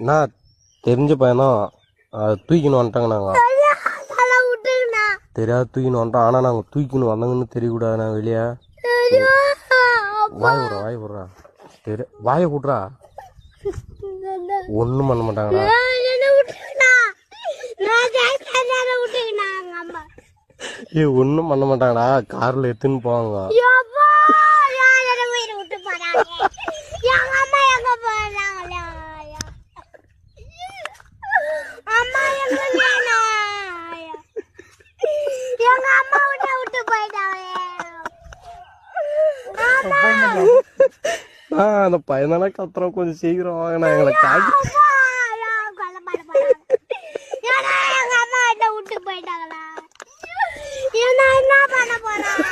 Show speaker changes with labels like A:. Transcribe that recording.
A: நான் தெரிஞ்ச பையனும் தூக்கின்னு வந்துட்டாங்க. நாங்கள் தெரியாது தூக்கின்னு வந்துட்டோம். ஆனால் நாங்கள் தூக்கின்னு வந்தாங்கன்னு தெரியக்கூடாது. நான் வெளியே வாய் விட்றா வாயை விட்றா. ஒன்றும் பண்ண மாட்டாங்கடா. ஒன்றும் பண்ண மாட்டாங்கடா. காரில் எடுத்துன்னு போவாங்க. அந்த பையனால கத்துறோம். கொஞ்சம் சீக்கிரம் வாங்கினா எங்களை காக்கி
B: விட்டு போயிட்டாங்களா? என்ன பண்ண போறா?